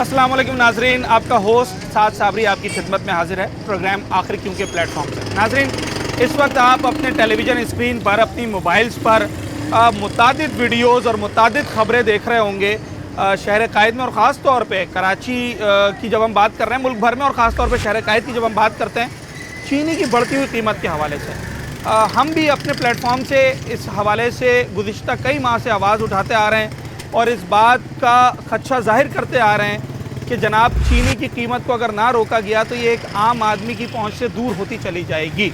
अस्सलाम वालेकुम नाजरीन, आपका होस्ट साद साबरी आपकी खिदमत में हाजिर है प्रोग्राम आखिर क्यों के प्लेटफॉर्म से। नाजरीन, इस वक्त आप अपने टेलीविज़न स्क्रीन पर अपनी मोबाइल्स पर मुतादिद वीडियोज़ और मुतादिद ख़बरें देख रहे होंगे शहर कायद में, और ख़ास तौर पे कराची की जब हम बात कर रहे हैं, मुल्क भर में और ख़ास तौर पे शहर कायद की जब हम बात करते हैं, चीनी की बढ़ती हुई कीमत के हवाले से हम भी अपने प्लेटफॉर्म से इस हवाले से गुज़िश्ता कई माह से आवाज़ उठाते आ रहे हैं और इस बात का खदशा ज़ाहिर करते आ रहे हैं कि जनाब चीनी की कीमत को अगर ना रोका गया तो ये एक आम आदमी की पहुंच से दूर होती चली जाएगी।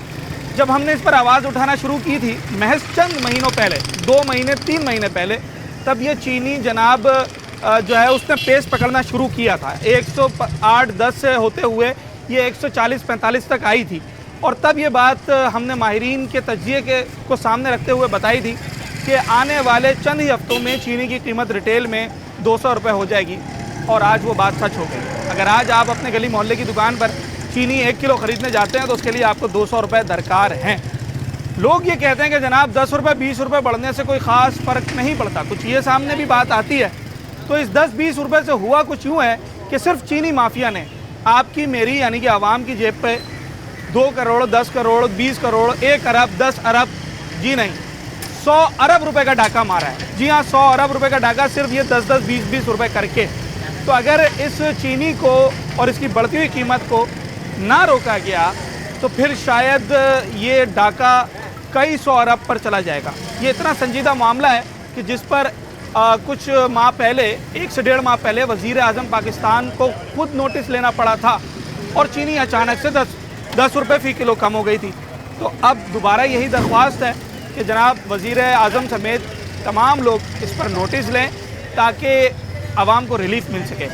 जब हमने इस पर आवाज़ उठाना शुरू की थी महज चंद महीनों पहले, 2 महीने 3 महीने पहले, तब ये चीनी जनाब जो है उसने पेस पकड़ना शुरू किया था। 108-10 से होते हुए ये 140-45 तक आई थी और तब ये बात हमने माहिरीन के तज्जिए को सामने रखते हुए बताई थी कि आने वाले चंद ही हफ्तों में चीनी की कीमत रिटेल में 200 रुपये हो जाएगी, और आज वो बात सच हो गई। अगर आज आप अपने गली मोहल्ले की दुकान पर चीनी 1 किलो ख़रीदने जाते हैं तो उसके लिए आपको 200 रुपये दरकार हैं। लोग ये कहते हैं कि जनाब 10 रुपये 20 रुपये बढ़ने से कोई ख़ास फ़र्क नहीं पड़ता, कुछ ये सामने भी बात आती है। तो इस 10-20 रुपये से हुआ कुछ यूँ है कि सिर्फ चीनी माफिया ने आपकी मेरी यानी कि आवाम की जेब पे 2 करोड़ 10 करोड़ 20 करोड़ 1 अरब 10 अरब, जी नहीं, 100 अरब रुपए का डाका मारा है। जी हाँ, 100 अरब रुपए का डाका सिर्फ ये 10-10 20-20 रुपए करके। तो अगर इस चीनी को और इसकी बढ़ती हुई कीमत को ना रोका गया तो फिर शायद ये डाका कई 100 अरब पर चला जाएगा। ये इतना संजीदा मामला है कि जिस पर कुछ माह पहले, 1 से 1.5 माह पहले वज़ीर आज़म पाकिस्तान को खुद नोटिस लेना पड़ा था और चीनी अचानक से 10 रुपये फ़ी किलो कम हो गई थी। तो अब दोबारा यही दरख्वास्त है कि जनाब वज़ीर आज़म समेत तमाम लोग इस पर नोटिस लें ताकि आवाम को रिलीफ मिल सके।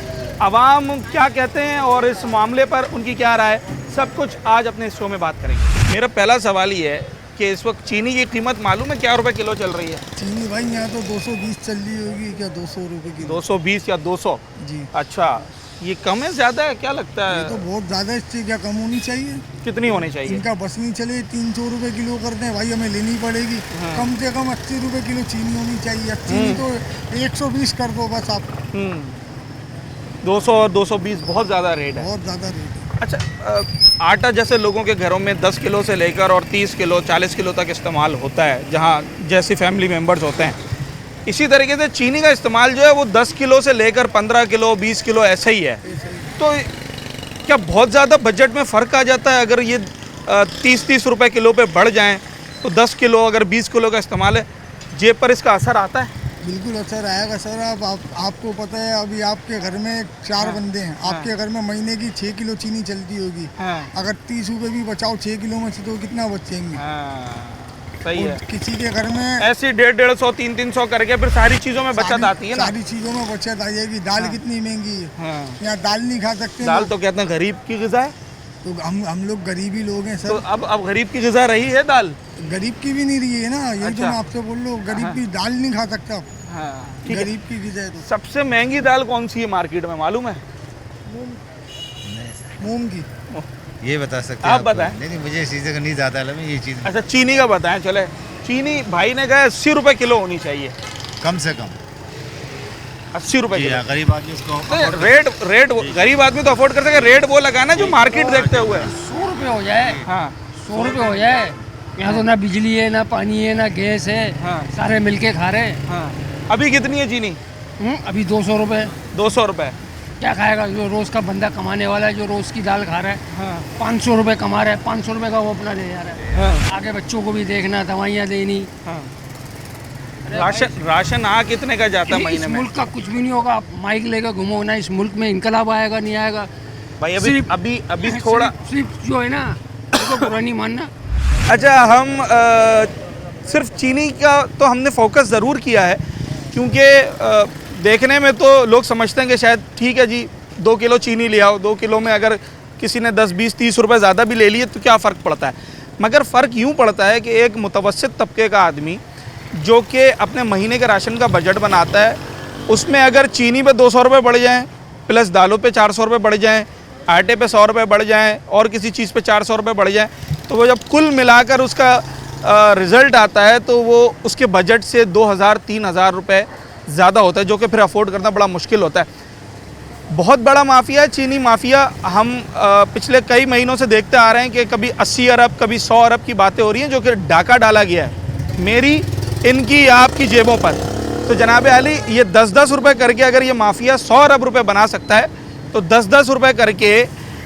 आवाम क्या कहते हैं और इस मामले पर उनकी क्या राय, सब कुछ आज अपने इस शो में बात करेंगे। मेरा पहला सवाल ये है कि इस वक्त चीनी की कीमत मालूम है क्या रुपए किलो चल रही है? चीनी भाई यहाँ तो 220 चल रही होगी क्या, 200 रुपये किलो? 220 या 200? जी। अच्छा, ये कम है ज़्यादा है, क्या लगता है? ये तो बहुत ज़्यादा, इससे क्या कम होनी चाहिए? कितनी होनी चाहिए? इनका बस नहीं चले, 300 रुपये किलो करते हैं भाई, हमें लेनी पड़ेगी। हाँ। कम से कम 80 रुपये किलो चीनी होनी चाहिए। चीनी तो 120 कर दो बस आप। 200 और 220 बहुत ज़्यादा रेट है, बहुत ज़्यादा रेट है। अच्छा, आटा जैसे लोगों के घरों में 10 किलो से लेकर और 30 किलो 40 किलो तक इस्तेमाल होता है, जहाँ जैसे फैमिली मेम्बर्स होते हैं, इसी तरीके से चीनी का इस्तेमाल जो है वो 10 किलो से लेकर 15 किलो 20 किलो ऐसा ही है। तो क्या बहुत ज़्यादा बजट में फ़र्क आ जाता है अगर ये 30-30 रुपये किलो पे बढ़ जाएं तो 10 किलो अगर 20 किलो का इस्तेमाल है, जेब पर इसका असर आता है? बिल्कुल असर आएगा सर। आपको पता है अभी आपके घर में 4 बंदे हैं, आपके घर में महीने की 6 किलो चीनी चलती होगी। अगर 30 रुपये भी बचाओ 6 किलो में से तो कितना बचेंगे? सही है। किसी के घर में ऐसी 150-150 300 करके फिर सारी चीज़ों में बचत आती है ना। सारी चीज़ों में बचत आ जाएगी। दाल कितनी महंगी है, यहाँ दाल नहीं खा सकते। दाल तो कहते हैं गरीब की ग़िज़ा है, तो हम लोग गरीबी लोग हैं सर। तो अब गरीब की ग़िज़ा रही है दाल? गरीब की भी नहीं रही है ना, ये जो मैं आपसे बोल रहा हूँ, गरीब की दाल नहीं खा सकता। गरीब की ग़िज़ा है। तो सबसे महंगी दाल कौन सी है मार्केट में मालूम है? मूंग की। ये बता सकते हैं आप बताएं। नहीं, मुझे इस चीज़ का नहीं ज़्यादा है ये चीज़। अच्छा, चीनी का बताएं। चले, चीनी भाई ने कहा 80 रुपये किलो होनी चाहिए, कम से कम 80 रुपये किलो। गरीब आदमी उसको रेट गरीब आदमी तो अफोर्ड कर सके, रेट वो लगाना जो मार्केट देखते हुए। 100 रुपये हो जाए। हाँ, 100 रुपये हो जाए। यहाँ तो ना बिजली है, ना पानी है, ना गैस है। हाँ। सारे मिलके खा रहे हैं। हाँ। अभी कितनी है चीनी? अभी 200 रुपये। 200 रुपये। क्या खाएगा जो रोज़ का बंदा कमाने वाला है, जो रोज़ की दाल खा रहा है? हाँ। 500 रुपये कमा रहा है, 500 रुपये का वो अपना ले जा रहा है। हाँ। आगे बच्चों को भी देखना, दवाइयाँ देनी। हाँ। राशन आ कितने का जाता है महीने इस में? मुल्क का कुछ भी नहीं होगा। आप माइक लेकर घूमो ना, इस मुल्क में इनकलाब आएगा नहीं आएगा भाई अभी थोड़ा सिर्फ जो है ना उसको बुरा नहीं मानना। अच्छा, हम सिर्फ चीनी का तो हमने फोकस ज़रूर किया है क्योंकि देखने में तो लोग समझते हैं कि शायद ठीक है जी 2 किलो चीनी ले आओ, 2 किलो में अगर किसी ने 10 20 30 रुपये ज़्यादा भी ले लिए तो क्या फ़र्क पड़ता है। मगर फ़र्क यूँ पड़ता है कि एक मुतवस्सित तबके का आदमी जो कि अपने महीने के राशन का बजट बनाता है, उसमें अगर चीनी पे 200 रुपये बढ़ जाएँ, प्लस दालों पे 400 रुपये बढ़ जाएँ, आटे पे 100 रुपये बढ़ जाएँ और किसी चीज़ पे 400 रुपये बढ़ जाएँ, तो वो जब कुल मिलाकर उसका रिज़ल्ट आता है तो वो उसके बजट से 2000-3000 रुपये ज़्यादा होता है, जो कि फिर अफोर्ड करना बड़ा मुश्किल होता है। बहुत बड़ा माफिया है चीनी माफिया। हम पिछले कई महीनों से देखते आ रहे हैं कि कभी 80 अरब कभी 100 अरब की बातें हो रही हैं, जो कि डाका डाला गया है मेरी, इनकी, आपकी जेबों पर। तो जनाब आली, ये 10-10 रुपये करके अगर ये माफिया 100 अरब रुपये बना सकता है, तो 10-10 रुपये करके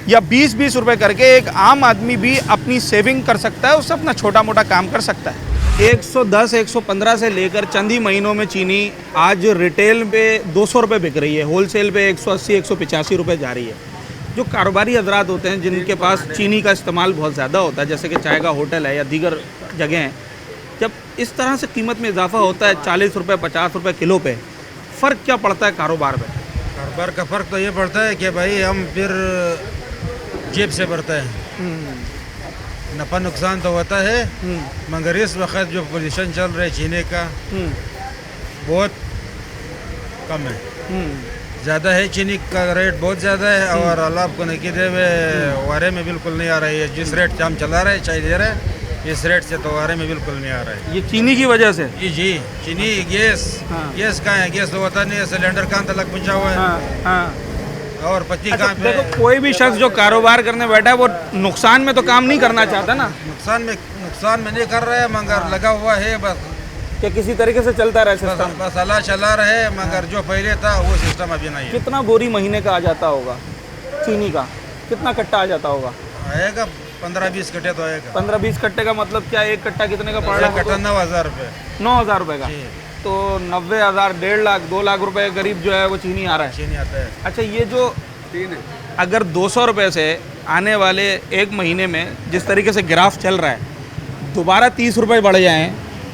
या 20-20 रुपये करके एक आम आदमी भी अपनी सेविंग कर सकता है, उससे अपना छोटा मोटा काम कर सकता है। 110-115 से लेकर चंद ही महीनों में चीनी आज रिटेल पे 200 रुपये बिक रही है, होलसेल पे 180-185 रुपये जा रही है। जो कारोबारी हजरात होते हैं जिनके पास चीनी का इस्तेमाल बहुत ज़्यादा होता है, जैसे कि चाय का होटल है या दीगर जगह हैं, जब इस तरह से कीमत में इजाफा होता है 40 रुपये 50 रुपये किलो पे, फ़र्क क्या पड़ता है कारोबार में? कारोबार का फ़र्क तो ये पड़ता है कि भाई हम फिर जेब से भरते हैं, नफ़ा नुकसान तो होता है, मगर इस वक्त जो पोजीशन चल रहा है चीनी का बहुत कम है, ज़्यादा है, चीनी का रेट बहुत ज़्यादा है और अल्लाह आपको नहीं दे वारे में बिल्कुल नहीं आ रही है। जिस रेट से हम चला रहे चाय दे रहे हैं, इस रेट से तो वारे में बिल्कुल नहीं आ रहा है। ये चीनी की वजह से? जी चीनी, गैस, गैस कहाँ है? गैस तो होता नहीं है, सिलेंडर कहाँ तक पहुँचा हुआ है और पत्ती कहाँ पे? देखो, कोई भी शख्स जो कारोबार करने बैठा है वो नुकसान में तो काम नहीं करना चाहता ना। नुकसान में नहीं कर रहा है, मगर लगा हुआ है बस कि किसी तरीके से चलता रहे सिस्टम। बस अल्लाह चला रहे, मगर जो पहले था वो सिस्टम अभी नहीं है। कितना बोरी महीने का आ जाता होगा चीनी का? कितना कट्टा आ जाता होगा? आएगा 15-20 कट्टे तो आएगा। 15-20 कट्टे का मतलब क्या? एक कट्टा कितने का पड़ रहा है? कट्टा 9,000 रुपये। 9,000 रुपये का, तो 90,000, 1.5 लाख 2 लाख रुपए के करीब जो है वो चीनी आ रहा है। चीनी आता है। अच्छा, ये जो अगर 200 रुपये से आने वाले एक महीने में जिस तरीके से ग्राफ चल रहा है, दोबारा 30 रुपये बढ़ जाएँ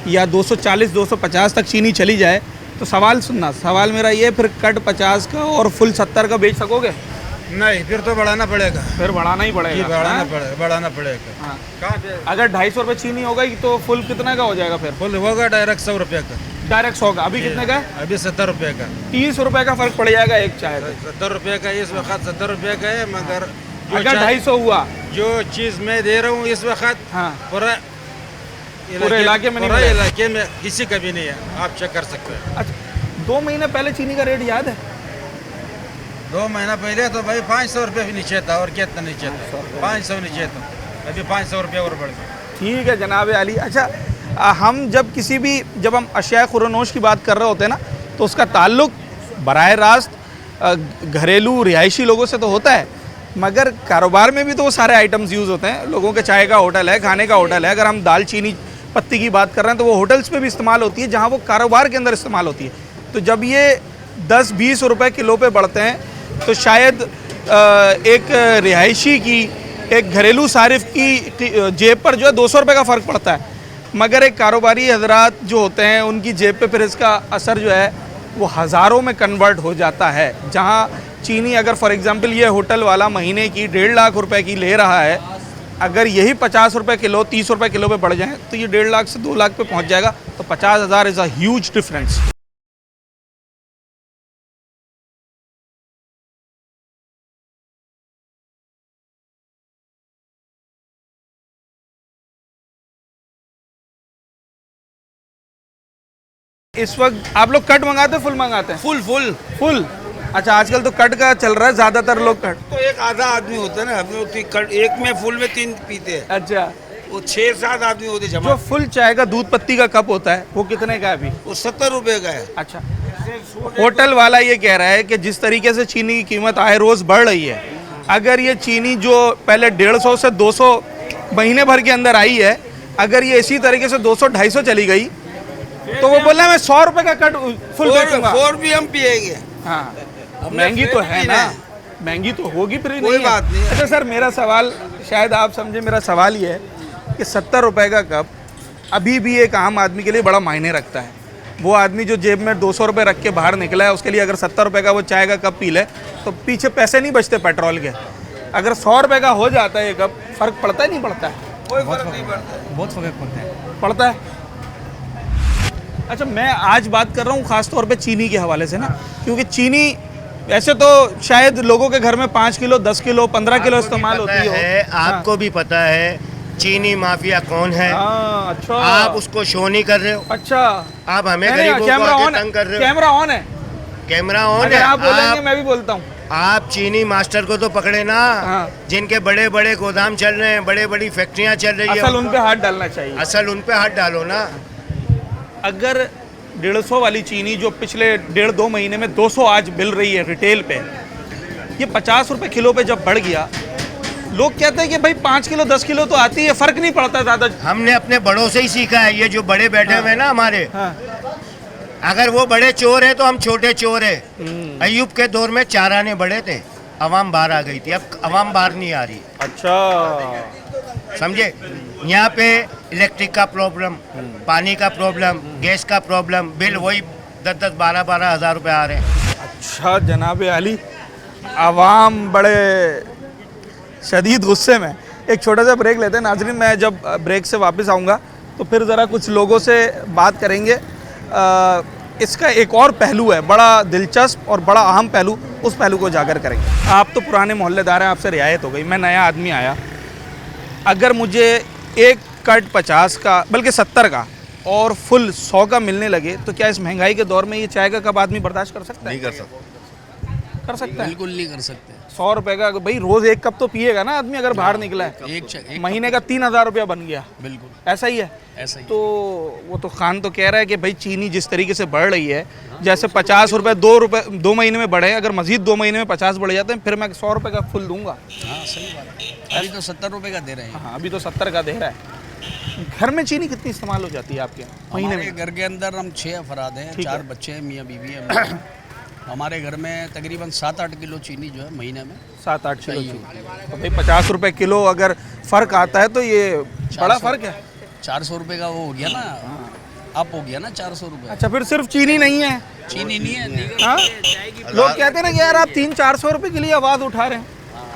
या 240-250 तक चीनी चली जाए, तो सवाल सुनना, सवाल मेरा ये, फिर कट 50 का और फुल 70 का बेच सकोगे? नहीं, फिर तो बढ़ाना पड़ेगा। फिर बढ़ाना ही पड़ेगा। बढ़ाना पड़ेगा। हाँ। कहाँ पे? अगर 250 रुपये चीनी होगा तो फुल कितना का हो जाएगा? फिर फुल होगा डायरेक्ट 100 रुपये का। डायरेक्ट 100 का। अभी कितने का? अभी 70 रुपये का। 30 रुपये का फर्क पड़ जाएगा एक चाय पे। 70 रुपये का इस वक्त 70 रुपये का है, मगर अगर 250 हुआ, जो चीज़ मैं दे रहा हूँ इस वक्त हाँ, पूरे इलाके में नहीं, पूरे इलाके में किसी का भी नहीं है, आप चेक कर सकते हैं। अच्छा, 2 महीने पहले चीनी का रेट याद है? 2 महीना पहले तो भाई 500 रुपये भी नीचे था, और कितना नीचे था? 500 नीचे था, अभी 500 रुपये और बढ़ गया। ठीक है जनाब अली। अच्छा, हम जब हम अशिया खुरनोश की बात कर रहे होते हैं ना, तो उसका ताल्लुक बराह रास्त घरेलू रिहायशी लोगों से तो होता है, मगर कारोबार में भी तो वो सारे आइटम्स यूज़ होते हैं। लोगों के चाय का होटल है, खाने का होटल है, अगर हम दाल चीनी पत्ती की बात कर रहे हैं तो वो होटल्स पे भी इस्तेमाल होती है, जहाँ वो कारोबार के अंदर इस्तेमाल होती है। तो जब ये 10-20 रुपये किलो पे बढ़ते हैं, तो शायद एक रिहायशी की, एक घरेलू सारिफ की जेब पर जो है 200 रुपये का फ़र्क पड़ता है, मगर एक कारोबारी हजरात जो होते हैं उनकी जेब पे फिर इसका असर जो है वो हज़ारों में कन्वर्ट हो जाता है। जहाँ चीनी अगर फॉर एग्ज़ाम्पल ये होटल वाला महीने की 1.5 लाख रुपए की ले रहा है, अगर यही 50 रुपये किलो 30 रुपये किलो पे बढ़ जाए तो ये 1.5 लाख से 2 लाख पे पहुँच जाएगा। तो 50,000 इज़ अ ह्यूज डिफरेंस। इस वक्त आप लोग कट मंगाते हैं, फुल मंगाते हैं? फुल। अच्छा, आजकल तो कट का चल रहा है, ज़्यादातर लोग कट। तो एक आधा आदमी होता है ना, हम लोग एक में फुल में 3 पीते हैं। अच्छा, वो 6-7 आदमी होते जमा। जो फुल चाय का दूध पत्ती का कप होता है वो कितने का है अभी? वो 70 रुपये का है। अच्छा, होटल वाला ये कह रहा है कि जिस तरीके से चीनी की कीमत आए रोज़ बढ़ रही है, अगर ये चीनी जो पहले 150 से 200 महीने भर के अंदर आई है, अगर ये इसी तरीके से 200-250 चली गई, तो वो बोल रहा है मैं 100 रुपये का कट फुल बेचूंगा। 4 भी हम पिएंगे। हाँ, महंगी तो है ना, महंगी तो होगी, फिर कोई बात नहीं। अच्छा सर, मेरा सवाल शायद आप समझे, मेरा सवाल ये है कि 70 रुपये का कप अभी भी एक आम आदमी के लिए बड़ा मायने रखता है। वो आदमी जो जेब में 200 रुपये रख के बाहर निकला है, उसके लिए अगर 70 रुपये का वो चाय का कप पी ले तो पीछे पैसे नहीं बचते पेट्रोल के। अगर 100 रुपये का हो जाता है ये कप, फ़र्क पड़ता है नहीं पड़ता है? कोई फर्क नहीं पड़ता। बहुत फर्क पड़ता है। पड़ता है। अच्छा, मैं आज बात कर रहा हूँ ख़ास तौर पे चीनी के हवाले से ना, क्योंकि चीनी वैसे तो शायद लोगों के घर में 5 किलो 10 किलो 15 किलो इस्तेमाल होती है। आपको भी पता है चीनी माफिया कौन है। अच्छा, आप उसको शो नहीं कर रहे हो। अच्छा, आप हमें नहीं, गरीबों को कैमरा आगे ऑन है, तंग कर रहे हो। कैमरा ऑन है, कैमरा ऑन अगर है। आप बोलेंगे मैं भी बोलता हूँ। आप चीनी मास्टर को तो पकड़े ना, हाँ। जिनके बड़े बड़े गोदाम चल रहे हैं, बड़े बड़ी फैक्ट्रियां चल रही असल है, उन पे हाथ डालना चाहिए। असल उन पे हाथ डालो ना। अगर 150 वाली चीनी जो पिछले 1.5-2 महीने में 200 आज मिल रही है रिटेल पे, ये 50 रुपए किलो पे जब बढ़ गया, लोग कहते हैं कि भाई 5 किलो 10 किलो तो आती है, फर्क नहीं पड़ता ज़्यादा। हमने अपने बड़ों से ही सीखा है, ये जो बड़े बैठे हुए हैं ना हमारे, हाँ। अगर वो बड़े चोर है तो हम छोटे चोर है। अयूब के दौर में 4 आने बड़े थे, अवाम बाहर आ गई थी, अब अवाम बाहर नहीं आ रही, अच्छा, समझे। यहाँ पे इलेक्ट्रिक का प्रॉब्लम, पानी का प्रॉब्लम, गैस का प्रॉब्लम, बिल वही 10-10, 12-12 हज़ार रुपये आ रहे हैं। अच्छा जनाब अली, आवाम बड़े शदीद गुस्से में। एक छोटा सा ब्रेक लेते हैं नाज़रीन, मैं जब ब्रेक से वापस आऊँगा तो फिर ज़रा कुछ लोगों से बात करेंगे। इसका एक और पहलू है, बड़ा दिलचस्प और बड़ा अहम पहलू, उस पहलू को उजागर करेंगे। आप तो पुराने मोहल्लेदार हैं, आपसे रियायत हो गई, मैं नया आदमी आया, अगर मुझे एक कट 50 का बल्कि 70 का और फुल 100 का मिलने लगे तो क्या इस महंगाई के दौर में ये चाय का कप आदमी बर्दाश्त कर सकता है? नहीं कर सकते। कर सकता है? बिल्कुल नहीं कर सकते। 100 रुपए का भाई रोज एक कप तो पिएगा ना आदमी, अगर बाहर निकला है। एक महीने का 3,000 रुपया बन गया, बिल्कुल ऐसा ही है। ऐसा ही। तो वो तो खान तो कह रहा है कि भाई चीनी जिस तरीके से बढ़ रही है, जैसे 50 रुपए 2 महीने में बढ़े, अगर मजीद 2 महीने में 50 बढ़ जाते हैं, फिर मैं 100 रुपए का फुल दूंगा। हाँ सही बात है। अभी तो 70 रुपए का दे रहे हैं। हाँ, अभी तो 70 का दे रहा है। घर में चीनी कितनी इस्तेमाल हो जाती है आपके महीने हमारे में? घर के अंदर हम 6 अफराद हैं, ठीक है। 4 बच्चे हैं, मियाँ बीवी हैं। हमारे घर में तकरीबन 7-8 किलो चीनी जो है महीने में 7-8 किलो चीनी। तो भाई 50 रुपए किलो अगर फ़र्क आता है तो ये बड़ा फ़र्क है। 400 रुपए का वो हो गया ना, अप हो गया ना 400 रुपए। अच्छा, फिर सिर्फ चीनी नहीं है? चीनी नहीं है, दीगर हाँ? लोग कहते हैं ना कि यार आप 300-400 रुपए के लिए आवाज़ उठा रहे हैं,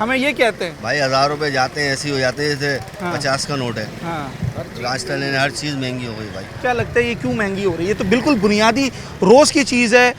हमें ये कहते हैं। भाई 1000 रुपए जाते हैं, ऐसे हो जाते हैं जैसे 50 का नोट है। हाँ, राजस्थान में हर चीज़ महंगी हो गई भाई। क्या लगता है ये क्यों महंगी हो रही है? ये तो बिल्कुल बुनियादी रोज़ की चीज़ है,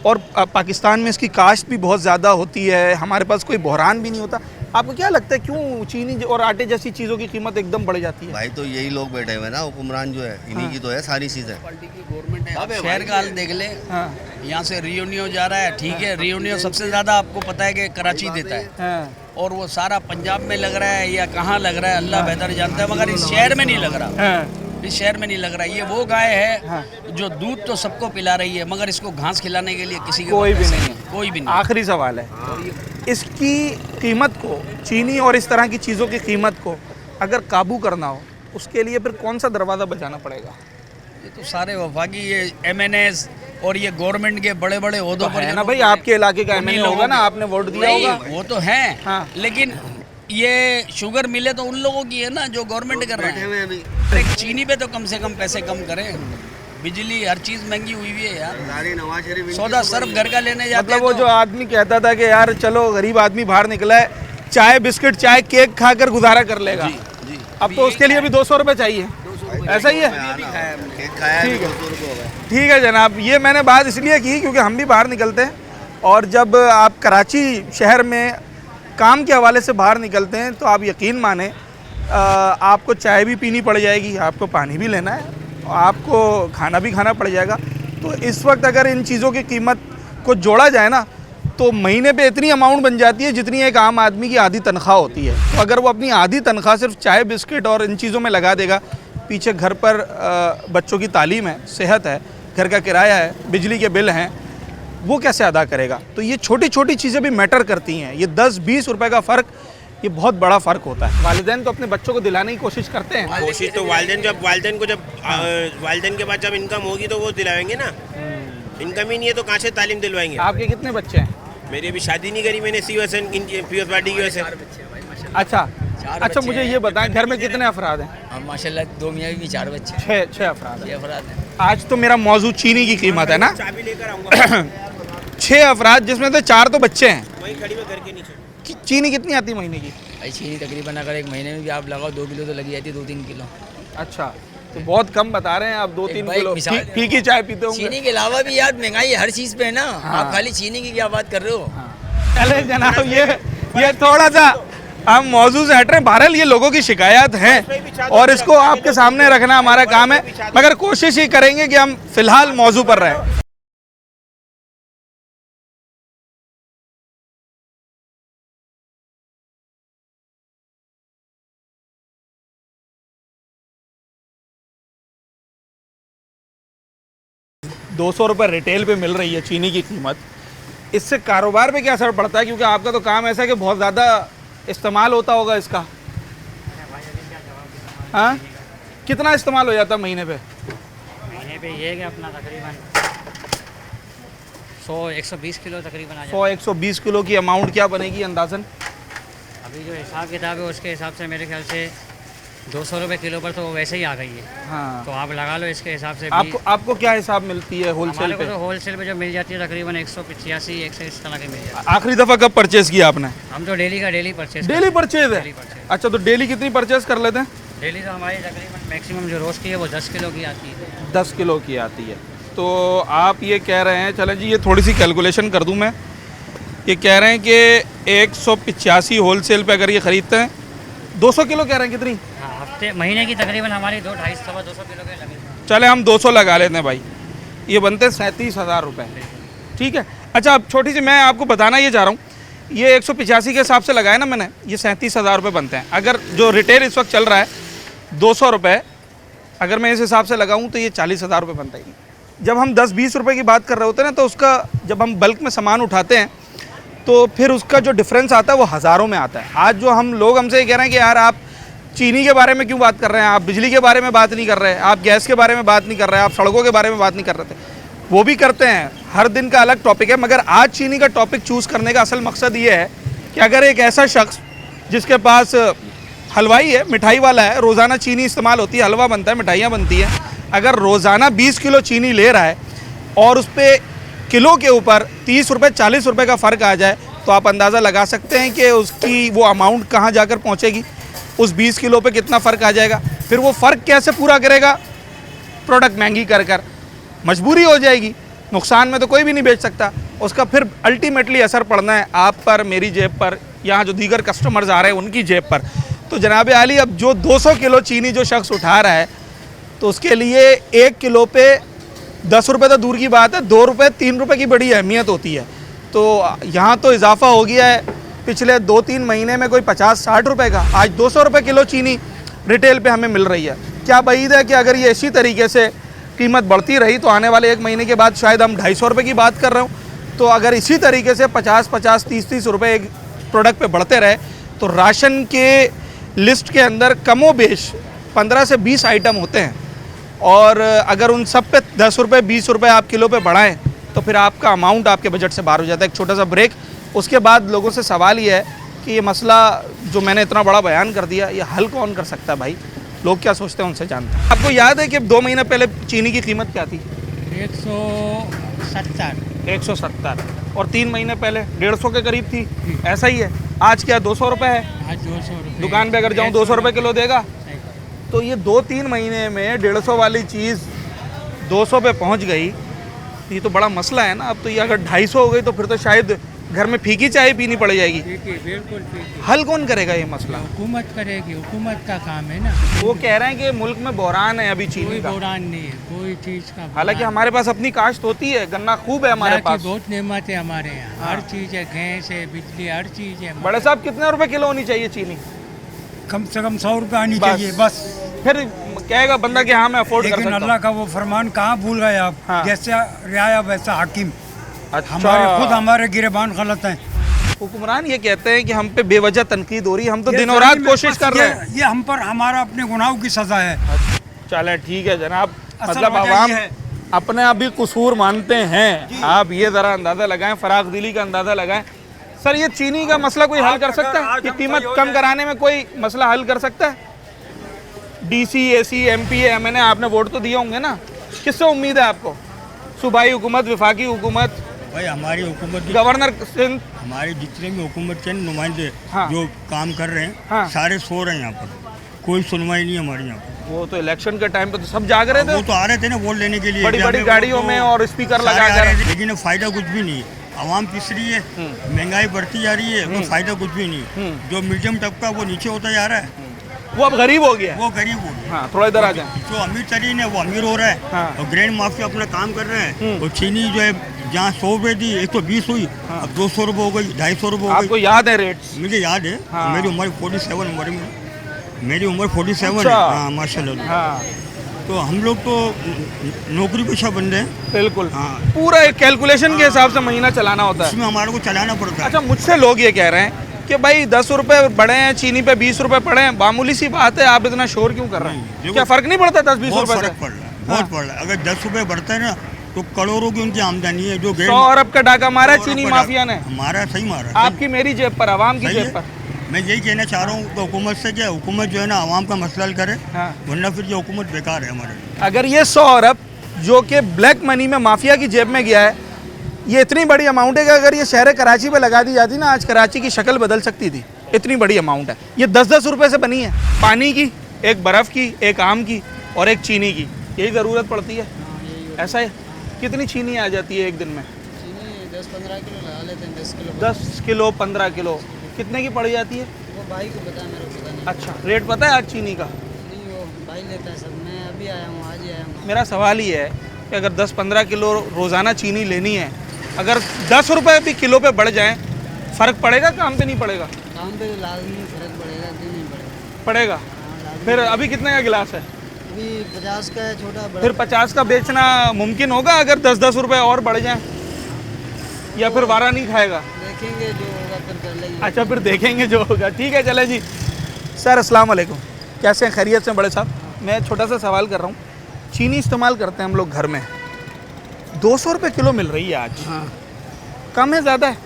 और पाकिस्तान में इसकी काश्त भी बहुत ज़्यादा होती है, हमारे पास कोई बहरान भी नहीं होता। आपको क्या लगता है क्यों चीनी और आटे जैसी चीज़ों की कीमत एकदम बढ़ जाती है? भाई तो यही लोग बैठे हुए हैं ना, हुक्मरान जो है, इन्हीं की तो है सारी चीज़ें। पार्टी की गवर्नमेंट है। आप शहर का हाल देख ले, हाँ, यहाँ से रियूनियो जा रहा है, ठीक है, रियूनियो सबसे ज़्यादा आपको पता है कि कराची देता है, हाँ, और वो सारा पंजाब में लग रहा है या कहाँ लग रहा है अल्लाह बेहतर जानता है, मगर इस शहर में नहीं लग रहा। हाँ, इस शहर में नहीं लग रहा। ये वो गाय है हाँ। जो दूध तो सबको पिला रही है, मगर इसको घास खिलाने के लिए किसी के कोई पास भी पैसे नहीं। कोई भी नहीं। आखिरी सवाल है, इसकी कीमत को, चीनी और इस तरह की चीज़ों की कीमत को अगर काबू करना हो, उसके लिए फिर कौन सा दरवाज़ा बजाना पड़ेगा? ये तो सारे वफाकी ये MNS और ये गवर्नमेंट के बड़े बड़े ओहदों पर है ना भाई, आपके इलाके का उन्हीं MLA होगा ना, लोगों आपने वोट दिया नहीं, होगा। वो तो है, हाँ। लेकिन ये शुगर मिले तो उन लोगों की है ना जो गवर्नमेंट कर रहे हैं। अरे चीनी पे तो कम से कम पैसे कम करें, बिजली हर चीज़ महंगी हुई हुई है यार। सौदा सर्फ घर का लेने जाते मतलब वो हैं जो आदमी कहता था कि यार चलो गरीब आदमी बाहर निकला है, चाय बिस्किट चाय केक खाकर गुजारा कर लेगा, अब तो उसके लिए भी 200 रुपये चाहिए, ऐसा ही है? ठीक है, ठीक है जनाब, ये मैंने बात इसलिए की क्योंकि हम भी बाहर निकलते हैं, और जब आप कराची शहर में काम के हवाले से बाहर निकलते हैं तो आप यकीन माने आपको चाय भी पीनी पड़ जाएगी, आपको पानी भी लेना है, आपको खाना भी खाना पड़ जाएगा। तो इस वक्त अगर इन चीज़ों की कीमत को जोड़ा जाए ना, तो महीने पे इतनी अमाउंट बन जाती है जितनी एक आम आदमी की आधी तनख्वाह होती है। तो अगर वो अपनी आधी तनख्वाह सिर्फ चाय बिस्किट और इन चीज़ों में लगा देगा, पीछे घर पर बच्चों की तालीम है, सेहत है, घर का किराया है, बिजली के बिल हैं, वो कैसे अदा करेगा? तो ये छोटी छोटी चीज़ें भी मैटर करती हैं। ये 10-20 रुपए का फ़र्क, ये बहुत बड़ा फ़र्क होता है। वालिदैन तो अपने बच्चों को दिलाने की कोशिश करते हैं। कोशिश तो वालिदैन को जब वालिदैन के बाद जब इनकम होगी तो वो दिलाएंगे ना, इनकम ही नहीं है तो कहाँ से तालीम दिलवाएंगे? आपके कितने बच्चे हैं? मेरी अभी शादी नहीं करी मैंने, पीओएस पार्टी की वजह से। अच्छा अच्छा, मुझे ये बताएं घर में कितने अफराद हैं? माशाल्लाह 2 मियाँ भी 4 बच्चे, 6 अफराद हैं। अफराद हैं। आज तो मेरा मौजू चीनी की कीमत है ना, चाबी लेकर आऊँगा। 6 अफराद जिसमें से 4 तो बच्चे हैं। वहीं खड़ी में घर के नीचे। चीनी कितनी आती महीने की? भाई चीनी तकरीबन अगर एक महीने में भी आप लगाओ 2 किलो तो लगी जाती है, 2-3 किलो। अच्छा, तो बहुत कम बता रहे हैं आप, 2-3 भाई किलो मिसाल- फीकी चाय पीते होंगे। चीनी के अलावा भी यार महंगाई हर चीज़ पे है ना, हाँ। आप खाली चीनी की क्या बात कर रहे हो? चले जनाब, ये थोड़ा सा हम मौजू से हट रहे हैं। बहरहाल ये लोगों की शिकायत हैं और इसको आपके सामने रखना हमारा काम है, मगर कोशिश ही करेंगे कि हम फिलहाल मौजू पर रहें। 200 रुपये रिटेल पे मिल रही है चीनी की कीमत, इससे कारोबार पे क्या असर पड़ता है? क्योंकि आपका तो काम ऐसा है कि बहुत ज़्यादा इस्तेमाल होता होगा इसका। हाँ, कितना इस्तेमाल हो जाता है महीने पे? महीने पे ये कि अपना तकरीबन 100-120 किलो तकरीबन आ जाता 100-120 किलो की अमाउंट क्या बनेगी अंदाजन? है। अभी जो हिसाब किताब है उसके हिसाब से मेरे ख्याल से 200 रुपये किलो पर तो वैसे ही आ गई है। हाँ, तो आप लगा लो इसके हिसाब से भी। आपको क्या हिसाब मिलती है होलसेल हमारे को पे? तो होलसेल पे जो मिल जाती है तकरीबन 185-100 इस तरह की मिल जाती आखिरी दफ़ा कब परचेज किया आपने? है। हम तो डेली का डेली परचेज डेली परचेज है? Daily purchase. अच्छा, तो डेली कितनी परचेज कर लेते हैं? डेली तो हमारी तकरीबन मैक्सिमम जो रोज़ की है वो 10 किलो की आती है। 10 किलो की आती है। तो आप ये कह रहे हैं, चलें जी ये थोड़ी सी कैलकुलेशन कर दूं मैं, ये कह रहे हैं कि 185 होलसेल पे अगर ये ख़रीदते हैं, 200 किलो कह रहे हैं कितनी? हाँ, हफ्ते महीने की तकरीबन हमारी 200-250 किलो के लगे। चले हम 200 लगा लेते हैं भाई, ये बनते हैं 37,000 रुपये। ठीक है। अच्छा, अब छोटी सी मैं आपको बताना ये चाह रहा हूँ, ये 185 के हिसाब से लगाया ना मैंने, ये 37,000 रुपये बनते हैं। अगर जो रिटेल इस वक्त चल रहा है 200 रुपये, अगर मैं इस हिसाब से लगाऊँ तो ये 40,000 रुपये बनता है। जब हम 10-20 रुपये की बात कर रहे होते हैं ना, तो उसका जब हम बल्क में सामान उठाते हैं तो फिर उसका जो डिफरेंस आता है वो हज़ारों में आता है। आज जो हम लोग हमसे ये कह रहे हैं कि यार आप चीनी के बारे में क्यों बात कर रहे हैं, आप बिजली के बारे में बात नहीं कर रहे, आप गैस के बारे में बात नहीं कर रहे, आप सड़कों के बारे में बात नहीं कर रहे थे, वो भी करते हैं, हर दिन का अलग टॉपिक है। मगर आज चीनी का टॉपिक चूज़ करने का असल मकसद ये है कि अगर एक ऐसा शख्स जिसके पास हलवाई है, मिठाई वाला है, रोज़ाना चीनी इस्तेमाल होती है, हलवा बनता है, मिठाइयाँ बनती हैं, अगर रोज़ाना 20 किलो चीनी ले रहा है और उस पर किलो के ऊपर 30 रुपये 40 रुपये का फ़र्क आ जाए, तो आप अंदाज़ा लगा सकते हैं कि उसकी वो अमाउंट कहाँ जाकर पहुँचेगी, उस 20 किलो पे कितना फ़र्क आ जाएगा। फिर वो फ़र्क कैसे पूरा करेगा? प्रोडक्ट महंगी कर कर मजबूरी हो जाएगी, नुकसान में तो कोई भी नहीं बेच सकता। उसका फिर अल्टीमेटली असर पड़ना है आप पर, मेरी जेब पर, यहाँ जो दीगर कस्टमर्स आ रहे हैं उनकी जेब पर। तो जनाब आली, अब जो 200 किलो चीनी जो शख्स उठा रहा है, तो उसके लिए 1 किलो पे 10 रुपये तो दूर की बात है, 2 रुपये 3 रुपये की बड़ी अहमियत होती है। तो यहाँ तो इजाफा हो गया है पिछले 2-3 महीने में कोई 50-60 रुपये का। आज 200 रुपये किलो चीनी रिटेल पे हमें मिल रही है। क्या उम्मीद है कि अगर ये इसी तरीके से कीमत बढ़ती रही तो आने वाले 1 महीने के बाद शायद हम 250 रुपये की बात कर रहे हूँ। तो अगर इसी तरीके से 50-50, 30-30 रुपये एक प्रोडक्ट पे बढ़ते रहे तो राशन के लिस्ट के अंदर कमो बेश 15 से 20 आइटम होते हैं, और अगर उन सब पे 10 रुपये 20 रुपये आप किलो पे बढ़ाएं तो फिर आपका अमाउंट आपके बजट से बाहर हो जाता है। एक छोटा सा ब्रेक, उसके बाद लोगों से सवाल ये है कि ये मसला जो मैंने इतना बड़ा बयान कर दिया, ये हल कौन कर सकता है भाई? लोग क्या सोचते हैं उनसे जानते हैं। आपको याद है कि 2 महीने पहले चीनी की कीमत क्या थी? 170 और 3 महीने पहले 150 के करीब थी, ऐसा ही है। आज क्या 200 रुपये है? आज 200 रुपये दुकान पे अगर जाऊँ 200 रुपये किलो देगा। तो ये 2-3 महीने में 150 वाली चीज़ 200 पे पहुंच गई, ये तो बड़ा मसला है ना। अब तो ये अगर 250 हो गई तो फिर तो शायद घर में फीकी चाय पीनी पड़ जाएगी। बिल्कुल। हल कौन करेगा ये मसला? हुकूमत करेगी, हुकूमत का काम है ना। वो कह रहे हैं कि मुल्क में बहरान है अभी चीनी का। बहरान नहीं है कोई चीज़ का। हालांकि हमारे पास अपनी काश्त होती है, गन्ना खूब है हमारे पास, बहुत नेमत है हमारे यहाँ, हर चीज़ है, गैस है, बिजली, हर चीज़ है। बड़े साहब कितने रुपए किलो होनी चाहिए चीनी? कम से कम 100 रुपये आनी चाहिए बस। फिर कहेगा बंदा कि हाँ मैं अफोर्ड कर सकता हूं। अल्लाह का वो फरमान कहाँ भूल गए आप? हाँ। जैसे रियाया वैसा हाकिम। अच्छा। हमारे गिरबान गलत हैं। हुक्मरान ये कहते हैं कि हम पे बेवजह तनकीद हो रही है, हम तो दिनों रात कोशिश कर रहे हैं। ये हम पर हमारा अपने गुनाहों की सजा है। चले ठीक है जनाब, मतलब आवाम अपने आप भी कसूर मानते हैं, आप ये ज़रा अंदाज़ा लगाएं, फराख दिली का अंदाज़ा लगाएं। सर ये चीनी का मसला कोई हल कर सकता है? कि कीमत कम कराने में कोई मसला हल कर सकता है? DC, AC, MP, MNA आपने वोट तो दिए होंगे ना, किससे उम्मीद है आपको? सूबाई हुकूमत, वफाकी हुकूमत, भाई हमारी हुकूमत, गवर्नर सिंध, हमारे जितने भी हुकूमत के नुमाइंदे हाँ। जो काम कर रहे हैं हाँ। सारे सो रहे हैं यहाँ पर, कोई सुनवाई नहीं हमारे यहाँ पर। वो तो इलेक्शन के टाइम पे तो सब जाग रहे थे, वो तो आ रहे थे ना वोट लेने के लिए, बड़ी बड़ी गाड़ियों में और स्पीकर लगा कर, लेकिन फायदा कुछ भी नहीं है। आवाम पिस रही है, महंगाई बढ़ती जा रही है, तो फायदा कुछ भी नहीं। जो मीडियम तबका वो नीचे होता जा रहा है, वो अब गरीब हो गया, वो गरीब हो गया। हाँ, थोड़ा इधर आ जाए। जो अमीर तरीन है वो अमीर हो रहा है, हाँ। और ग्रैंड माफिया अपना काम कर रहे हैं। और चीनी जो है जहाँ 100 रुपये थी 120 हुई, अब 200 रुपये हो गई, 250 रुपये हो गई। आपको याद है रेट्स? मुझे याद है, हाँ। मेरी उम्र 47 उम्र में, मेरी उम्र 47 अच्छा। है। हाँ माशाल्लाह। हाँ, तो हम लोग तो नौकरी पेशा बंदे हैं। बिल्कुल, हाँ। पूरा एक कैलकुलेशन के हिसाब से महीना चलाना होता है। इसमें हमारे को चलाना पड़ता है। अच्छा, मुझसे लोग ये कह रहे हैं कि भाई 10 रुपए बढ़े हैं, चीनी पे 20 रुपए पड़े हैं, मामूली सी बात है, आप इतना शोर क्यों कर रहे हैं? क्या फर्क नहीं पड़ता 10-20 बहुत रुपए से? फर्क पड़ रहा है, बहुत पड़ रहा है। अगर 10 रुपए बढ़ता है ना तो करोड़ों की उनकी आमदनी है। जो 100 अरब का डाका मारा है चीनी माफिया ने, हमारा सही मारा। आपकी मेरी जेब पर, आवाम की सही जेब है। पर। मैं यही कहना चाह रहा हूँ तो हुकूमत से, क्या हुकूमत जो है ना आवाम का मसला हल करे, वरना फिर ये हुकूमत बेकार है हमारे लिए। अगर ये 100 अरब जो कि ब्लैक मनी में माफिया की जेब में गया है, ये इतनी बड़ी अमाउंट है कि अगर ये शहर कराची पे लगा दी जाती ना, आज कराची की शक्ल बदल सकती थी। इतनी बड़ी अमाउंट है। ये 10-10 रुपए से बनी है, पानी की, एक बर्फ़ की, एक आम की और एक चीनी की, यही ज़रूरत पड़ती है। ऐसा है। कितनी चीनी आ जाती है एक दिन में? चीनी 10-15 किलो लगा लेते हैं। 10 किलो 10 किलो 15 किलो कितने की पड़ जाती है? वो भाई को पता है, मेरे को पता नहीं। अच्छा, रेट पता है आज चीनी का? नहीं, वो भाई लेता है सब। मैं अभी आया हूँ, आज ही आया हूँ। मेरा सवाल ही है कि अगर 10-15 किलो रोज़ाना चीनी लेनी है, अगर 10 रुपए भी किलो पे बढ़ जाएं, फ़र्क पड़ेगा काम पे? नहीं पड़ेगा? काम पे तो लाजमी फर्क पड़ेगा कि नहीं पड़ेगा? पड़ेगा। फिर अभी कितने का गिलास है? अभी 50 का है, छोटा बड़ा। फिर 50 का बेचना मुमकिन होगा अगर 10-10 रुपए और बढ़ जाएं, या फिर वारा नहीं खाएगा? देखेंगे जो होगा फिर कर लेंगे। अच्छा, फिर देखेंगे जो होगा। ठीक है, चले जी। सर अस्सलाम वालेकुम, कैसे हैं? खैरियत से? बड़े साहब, मैं छोटा सा सवाल कर रहा हूँ। चीनी इस्तेमाल करते हैं हम लोग घर में, 200 रुपये किलो मिल रही है आज। हाँ। कम है ज़्यादा है?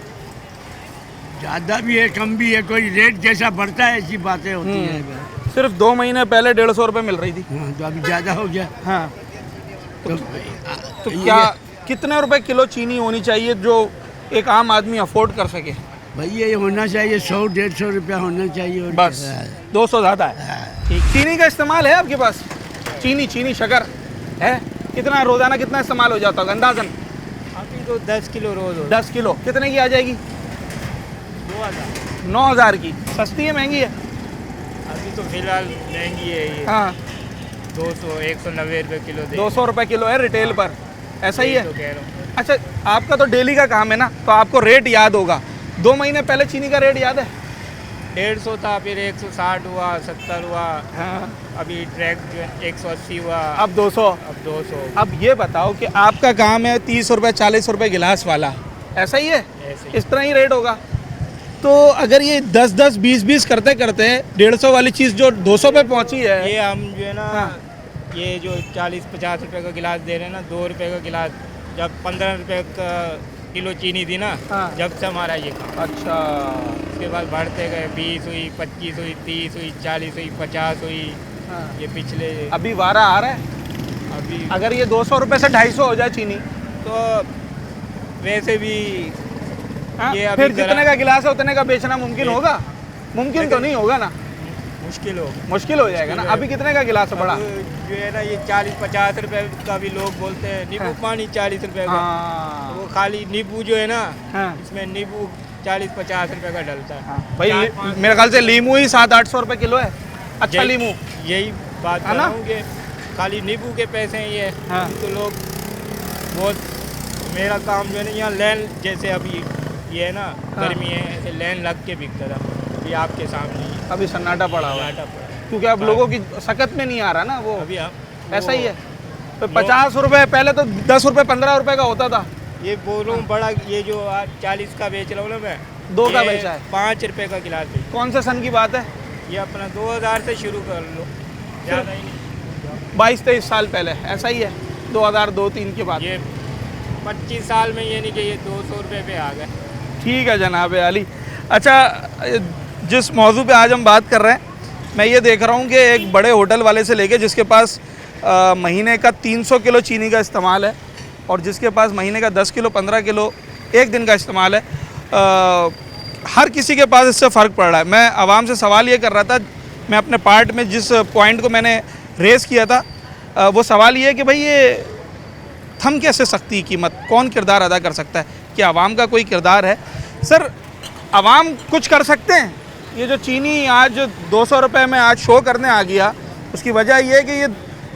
ज़्यादा भी है, कम भी है, कोई रेट जैसा बढ़ता है ऐसी बातें होती हैं। सिर्फ 2 महीने पहले 150 रुपये मिल रही थी। हाँ, तो अभी ज़्यादा हो गया। हाँ, तो क्या कितने रुपए किलो चीनी होनी चाहिए जो एक आम आदमी अफोर्ड कर सके? भाई ये होना चाहिए 100-150 रुपया होना चाहिए। और बस 200 ज़्यादा है। ठीक। चीनी का इस्तेमाल है आपके पास? चीनी शक्कर है? कितना रोज़ाना कितना इस्तेमाल हो जाता होगा अंदाज़न? अभी तो 10 किलो रोज़ हो। 10 किलो कितने की आ जाएगी? 2000। 9000 की। सस्ती है महंगी है? अभी तो फिलहाल महंगी है ये। हाँ, 190 रुपये किलो दे। 200 रुपये किलो है रिटेल पर, ऐसा ही है? तो कह रहा हूँ। अच्छा, आपका तो डेली का काम है ना, तो आपको रेट याद होगा। 2 महीने पहले चीनी का रेट याद है? 150 था, फिर 160 हुआ, 70 हुआ। हाँ। अभी ट्रैक 180 हुआ, अब 200। अब 200। अब ये बताओ कि आपका काम है 30 रुपये 40 रुपये गिलास वाला, ऐसा ही है? ऐसे ही। इस तरह ही रेट होगा। तो अगर ये 10-10 20-20 करते करते 150 वाली चीज़ जो 200 पे पहुंची है, ये हम जो है ना, हाँ। ये जो 40-50 रुपए का गिलास दे रहे हैं ना, 2 रुपए का गिलास, जब 15 रुपए का किलो चीनी थी ना, हाँ। जब से हमारा ये काम। अच्छा, उसके बाद बढ़ते गए, 20 हुई, 25 हुई, 30 हुई, 40 हुई, 50 हुई। हाँ। ये पिछले अभी वारा आ रहा है। अभी अगर ये 200 रुपये से 250 हो जाए चीनी, तो वैसे भी हाँ? ये अभी फिर जरा- जितने का गिलास है उतने का बेचना मुमकिन होगा? मुमकिन तो नहीं होगा ना, मुश्किल हो। मुश्किल हो जाएगा ना। अभी कितने का गिलास है बड़ा? अब जो है ना, ये 40-50 रुपए का भी लोग बोलते हैं। नींबू हाँ। पानी 40 रुपए का। हाँ। वो खाली नींबू जो है ना, हाँ। इसमें नींबू 40-50 रुपए का डलता है। भाई चार, पाँच- मेरे ख्याल से लीमू ही 700-800 रुपये किलो है। अच्छा यही- लीमू, यही बात है कर ना? रहा हूँ कि खाली नींबू के पैसे हैं ये। हाँ। तो लोग बहुत, मेरा काम जो है ना यहाँ लैन, जैसे अभी ये है ना, हाँ। गर्मी है, ऐसे लैन लग के बिकता था। अभी आपके सामने ही अभी सन्नाटा पड़ा हुआ है, सन्नाटा पड़ा है। क्योंकि अब लोगों की सकत में नहीं आ रहा ना वो। अभी ऐसा ही है। तो 50 रुपये पहले तो 10 रुपये 15 रुपये का होता था। ये बोल रहा हूँ बड़ा, ये जो आज 40 का बेच रहा हूँ ना मैं, 2 का ये बेचा है। 5 रुपए का गिलास बेच। कौन से सन की बात है? ये अपना 2000 से शुरू कर लो, ज़्यादा ही नहीं। 22-23 साल पहले, ऐसा ही है? 2002-3 के बाद। ये 25 साल में ये नहीं कि ये 200 रुपये पे आ गए। ठीक है जनाब अली। अच्छा, जिस मौजू पे आज हम बात कर रहे हैं, मैं ये देख रहा हूँ कि एक बड़े होटल वाले से लेके जिसके पास महीने का 300 किलो चीनी का इस्तेमाल है, और जिसके पास महीने का 10 किलो 15 किलो एक दिन का इस्तेमाल है, हर किसी के पास इससे फ़र्क पड़ रहा है। मैं आवाम से सवाल ये कर रहा था, मैं अपने पार्ट में जिस पॉइंट को मैंने रेस किया था, वो सवाल ये है कि भाई ये थम कैसे सकती कीमत, कौन किरदार अदा कर सकता है? क्या आवाम का कोई किरदार है? सर, आवाम कुछ कर सकते हैं? ये जो चीनी आज 200 रुपये में आज शो करने आ गया, उसकी वजह ये है कि ये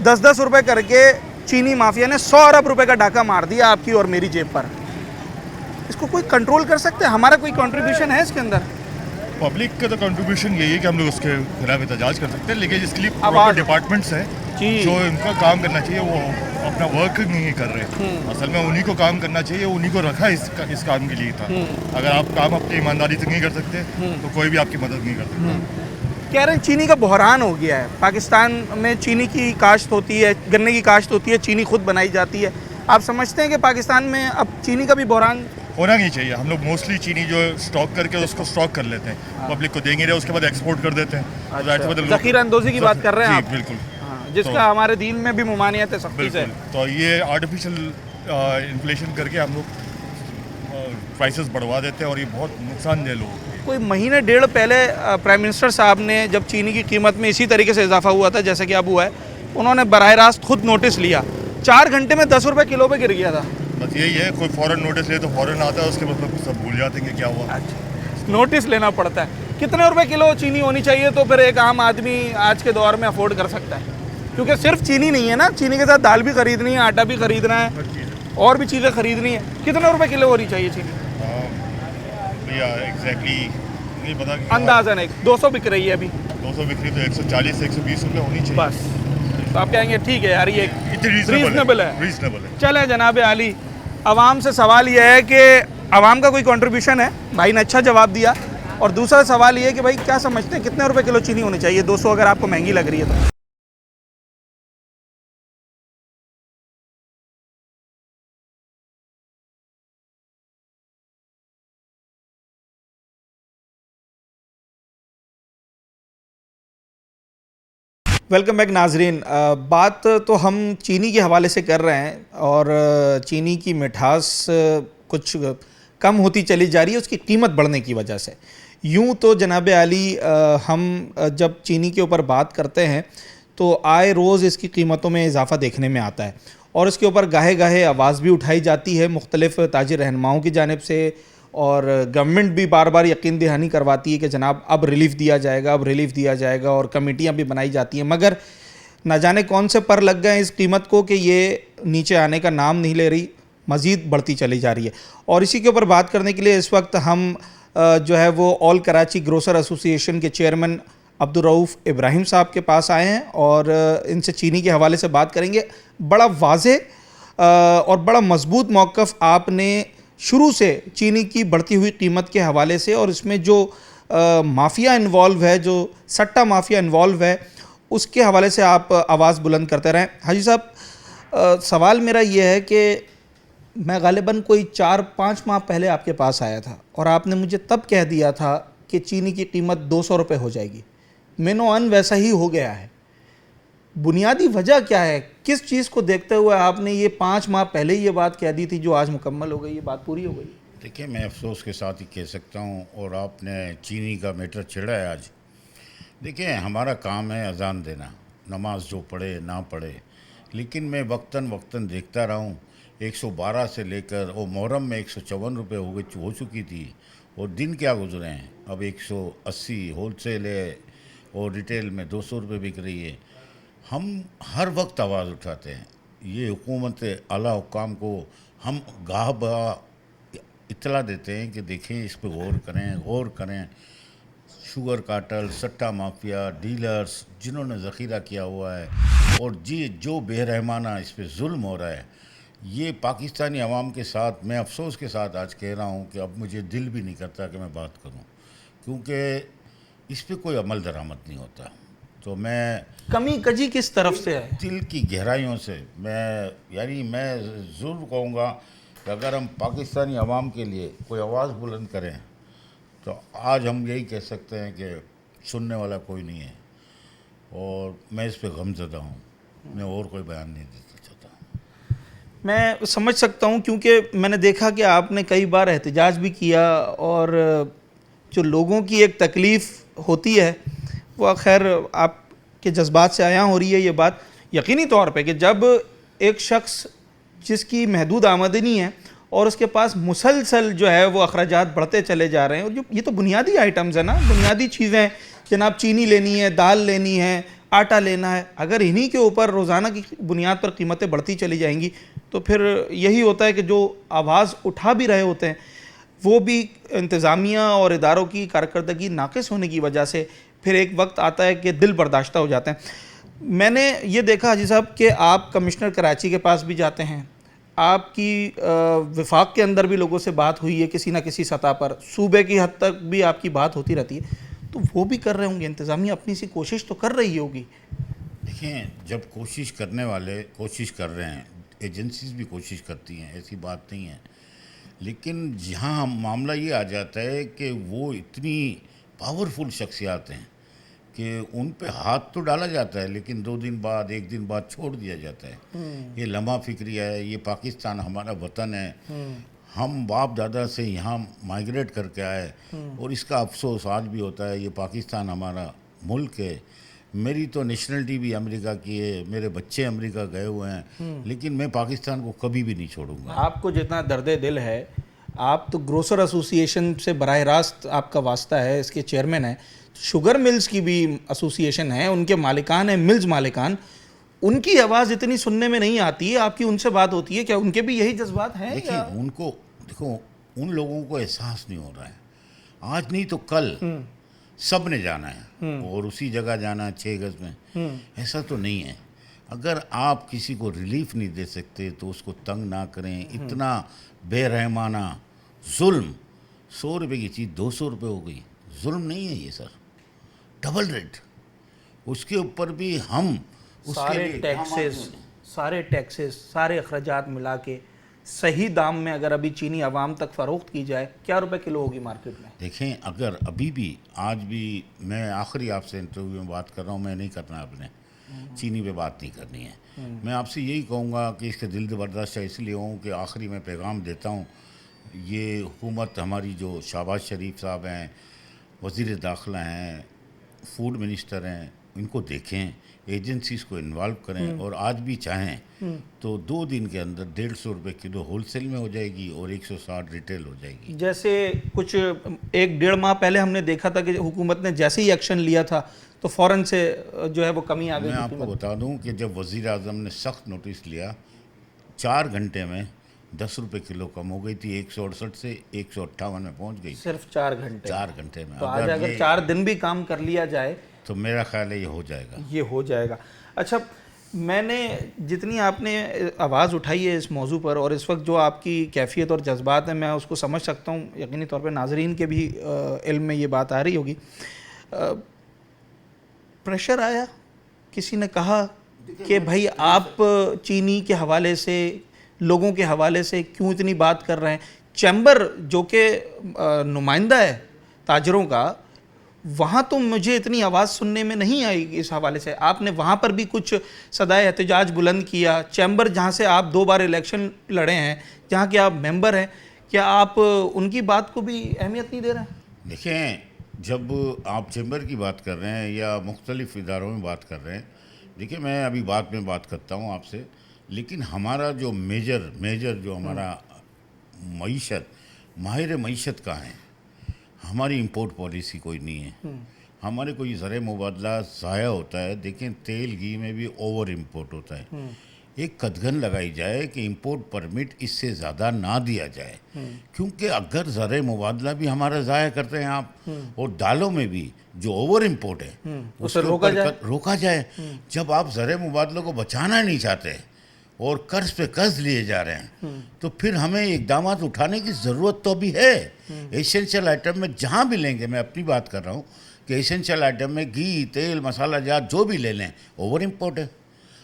10-10 रुपये करके चीनी माफिया ने 100 अरब रुपए का डाका मार दिया आपकी और मेरी जेब पर। इसको कोई कंट्रोल कर सकते हैं? हमारा कोई कंट्रीब्यूशन है इसके अंदर? पब्लिक का तो कंट्रीब्यूशन यही है कि हम लोग उसके खिलाफ एहतजाज कर सकते हैं, लेकिन इसके लिए आवाज़- डिपार्टमेंट्स हैं जो इनका काम करना चाहिए, वो अपना वर्क नहीं कर रहे। असल में उन्हीं को काम करना चाहिए, उन्हीं को रखा इस काम के लिए था। अगर आप काम अपनी ईमानदारी से नहीं कर सकते तो कोई भी आपकी मदद नहीं कर सकता। कह रहे हैं चीनी का बहरान हो गया है, पाकिस्तान में चीनी की काश्त होती है, गन्ने की काश्त होती है, चीनी खुद बनाई जाती है। आप समझते हैं कि पाकिस्तान में अब चीनी का भी बहरान होना नहीं चाहिए? हम लोग मोस्टली चीनी जो स्टॉक करके उसको स्टॉक कर लेते हैं, पब्लिक को देंगे, उसके बाद एक्सपोर्ट कर देते हैं। ज़ख़ीरा अंदोज़ी की बात कर रहे हैं आप? बिल्कुल, जिसका हमारे दीन में भी मुमानियत है सख्ती से। तो ये आर्टिफिशियल इन्फ्लेशन करके हम लोग प्राइसेस बढ़वा देते हैं और ये बहुत नुकसानदेह लोगों को। कोई महीने डेढ़ पहले प्राइम मिनिस्टर साहब ने जब चीनी की कीमत में इसी तरीके से इजाफा हुआ था जैसे कि अब हुआ है, उन्होंने बराह रास्त खुद नोटिस लिया, 4 घंटे में 10 रुपये किलो पे गिर गया था। बस यही है, कोई फ़ौरन नोटिस ले तो फ़ौरन आता है, उसके बाद सब भूल जाते हैं कि क्या हुआ। नोटिस लेना पड़ता है। कितने रुपए किलो चीनी होनी चाहिए तो फिर एक आम आदमी आज के दौर में अफोर्ड कर सकता है? क्योंकि सिर्फ चीनी नहीं है ना, चीनी के साथ दाल भी खरीदनी है, आटा भी खरीदना है, और भी चीज़ें खरीदनी है। कितने रुपए किलो होनी चाहिए चीनी? भैया एग्जैक्टली नहीं पता। अंदाज़न 200 बिक रही है अभी। 200 बिक रही तो 140 से 120 रुपये होनी चाहिए बस। तो आप कहेंगे ठीक है यार, ये रीजनेबल है। चले जनाब आली, आवाम से सवाल यह है कि आवाम का कोई कंट्रीब्यूशन है? भाई ने अच्छा जवाब दिया। और दूसरा सवाल ये है कि भाई क्या समझते हैं कितने रुपए किलो चीनी होनी चाहिए? 200 अगर आपको महंगी लग रही है तो। वेलकम बैक नाजरीन। बात तो हम चीनी के हवाले से कर रहे हैं और चीनी की मिठास कुछ कम होती चली जा रही है उसकी कीमत बढ़ने की वजह से। यूँ तो जनाब आली हम जब चीनी के ऊपर बात करते हैं तो आए रोज़ इसकी कीमतों में इजाफ़ा देखने में आता है और इसके ऊपर गाहे गाहे आवाज़ भी उठाई जाती है मुख्तलिफ़ ताजिर रहनुमाओं की जानिब से, और गवर्नमेंट भी बार बार यकीन दहानी करवाती है कि जनाब अब रिलीफ़ दिया जाएगा, अब रिलीफ़ दिया जाएगा, और कमेटियाँ भी बनाई जाती हैं, मगर ना जाने कौन से पर लग गए इस कीमत को कि ये नीचे आने का नाम नहीं ले रही, मज़ीद बढ़ती चली जा रही है। और इसी के ऊपर बात करने के लिए इस वक्त हम जो है वो ऑल कराची ग्रोसर एसोसिएशन के चेयरमैन अब्दुर्रऊफ़ इब्राहिम साहब के पास आए हैं और इनसे चीनी के हवाले से बात करेंगे। बड़ा वाज़ेह और बड़ा मजबूत मौक़िफ़ आपने शुरू से चीनी की बढ़ती हुई कीमत के हवाले से, और इसमें जो माफिया इन्वॉल्व है, जो सट्टा माफिया इन्वॉल्व है, उसके हवाले से आप आवाज़ बुलंद करते रहें। हाजी साहब, सवाल मेरा ये है कि मैं गालिबन कोई 4-5 माह पहले आपके पास आया था और आपने मुझे तब कह दिया था कि चीनी की कीमत 200 रुपये हो जाएगी। मेनो अन वैसा ही हो गया है। बुनियादी वजह क्या है? किस चीज़ को देखते हुए आपने ये 5 माह पहले ये बात कह दी थी जो आज मुकम्मल हो गई, ये बात पूरी हो गई? देखिए, मैं अफसोस के साथ ही कह सकता हूँ, और आपने चीनी का मैटर छेड़ा है आज। देखिए, हमारा काम है अजान देना, नमाज जो पढ़े ना पढ़े, लेकिन मैं वक्तन देखता रहा हूँ 112 से लेकर और मुहर्रम में 154 रुपये हो चुकी थी, और दिन क्या गुजरे हैं, अब 180 होलसेल है और रिटेल में 200 रुपये बिक रही है। हम हर वक्त आवाज़ उठाते हैं, ये हुकूमत आला हुकाम को हम गाह बा इत्तला देते हैं कि देखें, इस पर गौर करें। शुगर कार्टेल, सट्टा माफिया, डीलर्स जिन्होंने ज़ख़ीरा किया हुआ है, और जो बेरहमाना इस पर जुल्म हो रहा है, ये पाकिस्तानी अवाम के साथ मैं अफसोस के साथ आज कह रहा हूँ कि अब मुझे दिल भी नहीं करता कि मैं बात करूँ, क्योंकि इस पर कोई अमल दरामद नहीं होता। तो मैं कमी कजी किस तरफ से है? दिल की गहराइयों से मैं ज़रूर कहूँगा कि अगर हम पाकिस्तानी अवाम के लिए कोई आवाज़ बुलंद करें तो आज हम यही कह सकते हैं कि सुनने वाला कोई नहीं है, और मैं इस पर गमज़दा हूँ। मैं और कोई बयान नहीं देना चाहता। मैं समझ सकता हूँ, क्योंकि मैंने देखा कि आपने कई बार एहतजाज भी किया, और जो लोगों की एक तकलीफ़ होती है वो खैर आपके जज्बात से आया हो रही है ये बात यकीनी तौर पे कि जब एक शख्स जिसकी महदूद आमदनी है और उसके पास मुसलसल जो है वो अखराजात बढ़ते चले जा रहे हैं, और जो ये तो बुनियादी आइटम्स है ना, बुनियादी चीज़ें, जनाब चीनी लेनी है, दाल लेनी है, आटा लेना है, अगर इन्हीं के ऊपर रोज़ाना की बुनियाद पर कीमतें बढ़ती चली जाएंगी तो फिर यही होता है कि जो आवाज़ उठा भी रहे होते हैं, वो भी इंतज़ामिया और इदारों की कारकर्दगी नाक़िस होने की वजह से फिर एक वक्त आता है कि दिल बर्दाश्ता हो जाते हैं। मैंने ये देखा हाजी साहब कि आप कमिश्नर कराची के पास भी जाते हैं, आपकी वफाक के अंदर भी लोगों से बात हुई है किसी ना किसी सतह पर, सूबे की हद तक भी आपकी बात होती रहती है, तो वो भी कर रहे होंगे, इंतज़ामिया अपनी सी कोशिश तो कर रही होगी। देखें, जब कोशिश करने वाले कोशिश कर रहे हैं, एजेंसीज भी कोशिश करती हैं, ऐसी बात नहीं है, लेकिन जहाँ मामला ये आ जाता है कि वो इतनी पावरफुल शख्सियात हैं कि उन पे हाथ तो डाला जाता है लेकिन 2 दिन बाद 1 दिन बाद छोड़ दिया जाता है। ये लम्हा फिक्रिया है, ये पाकिस्तान हमारा वतन है, हम बाप दादा से यहाँ माइग्रेट करके आए और इसका अफसोस आज भी होता है। ये पाकिस्तान हमारा मुल्क है, मेरी तो नेशनलिटी भी अमेरिका की है, मेरे बच्चे अमेरिका गए हुए हैं, लेकिन मैं पाकिस्तान को कभी भी नहीं छोड़ूंगा। आपको जितना दर्द दिल है, आप तो ग्रोसर एसोसिएशन से बराह रास्त आपका वास्ता है, इसके चेयरमैन है, शुगर मिल्स की भी एसोसिएशन है, उनके मालिकान हैं, मिल्स मालिकान, उनकी आवाज़ इतनी सुनने में नहीं आती है, आपकी उनसे बात होती है, क्या उनके भी यही जज्बात हैं? देखिए, उनको देखो, उन लोगों को एहसास नहीं हो रहा है, आज नहीं तो कल सब ने जाना है और उसी जगह जाना है 6 गज में, ऐसा तो नहीं है। अगर आप किसी को रिलीफ नहीं दे सकते तो उसको तंग ना करें। इतना बेरहमाना जुल्म, 100 रुपये की चीज़ 200 रुपये हो गई, जुल्म नहीं है ये सर, डबल रेट, उसके ऊपर भी हम सारे टैक्सेस सारे अखराजात मिला के सही दाम में अगर अभी चीनी आवाम तक फ़रोख्त की जाए, क्या रुपए किलो होगी मार्केट में? देखें, अगर अभी भी आज भी मैं आखिरी आपसे इंटरव्यू में बात कर रहा हूँ, मैं नहीं करना, आपने चीनी पे बात नहीं करनी है। मैं आपसे यही कहूँगा कि इसके दिल बर्दाश्त इसलिए हूँ कि आखिरी में पैगाम देता हूँ, ये हुकूमत हमारी जो शहबाज शरीफ साहब हैं, वज़ीर दाखिला हैं, फूड मिनिस्टर हैं, इनको देखें, एजेंसीज़ को इन्वॉल्व करें और आज भी चाहें तो 2 दिन के अंदर 150 रुपये किलो होलसेल में हो जाएगी और 160 रिटेल हो जाएगी। जैसे कुछ 1-1.5 माह पहले हमने देखा था कि हुकूमत ने जैसे ही एक्शन लिया था तो फ़ौरन से जो है वो कमी आ गई। मैं आपको बता दूं कि जब वज़ीर आज़म ने सख्त नोटिस लिया, 4 घंटे में 10 रुपये किलो कम हो गई थी, 168 से 158 में पहुंच गई। सिर्फ 4 घंटे? 4 घंटे में। तो आज अगर 4 दिन भी काम कर लिया जाए तो मेरा ख्याल है ये हो जाएगा। ये हो जाएगा। अच्छा, मैंने जितनी आपने आवाज़ उठाई है इस मौजू पर और इस वक्त जो आपकी कैफियत और जज्बात है, मैं उसको समझ सकता हूँ, यकीनी तौर पर नाजरीन के भी इल्म में ये बात आ रही होगी। प्रेशर आया, किसी ने कहा कि भाई आप चीनी के हवाले से, लोगों के हवाले से क्यों इतनी बात कर रहे हैं? चैम्बर जो कि नुमाइंदा है ताजरों का, वहाँ तो मुझे इतनी आवाज़ सुनने में नहीं आई इस हवाले से। आपने वहाँ पर भी कुछ सदाए एहतजाज बुलंद किया। चैम्बर जहाँ से आप 2 बार इलेक्शन लड़े हैं, जहाँ के आप मेंबर हैं, क्या आप उनकी बात को भी अहमियत नहीं दे रहे हैं? देखें, जब आप चैम्बर की बात कर रहे हैं या मुख्तलिफ इदारों में बात कर रहे हैं, देखिए मैं अभी बाद में बात करता हूँ आपसे, लेकिन हमारा जो मेजर जो हमारा मईशत, माहिर मईशत का है, हमारी इंपोर्ट पॉलिसी कोई नहीं है। हमारे कोई ज़र मुबादला ज़ाया होता है। देखें, तेल घी में भी ओवर इंपोर्ट होता है। एक कदगन लगाई जाए कि इंपोर्ट परमिट इससे ज़्यादा ना दिया जाए, क्योंकि अगर ज़र मुबादला भी हमारा ज़ाया करते हैं आप, और दालों में भी जो ओवर इंपोर्ट है उसे रोका जाए। जब आप ज़र मुबादलों को बचाना नहीं चाहते और कर्ज पे कर्ज लिए जा रहे हैं, तो फिर हमें इकदाम उठाने की ज़रूरत तो भी है। एसेंशियल आइटम में जहाँ भी लेंगे, मैं अपनी बात कर रहा हूँ कि एसेंशियल आइटम में घी, तेल, मसाला जात जो भी ले लें, ओवर इम्पोर्ट है।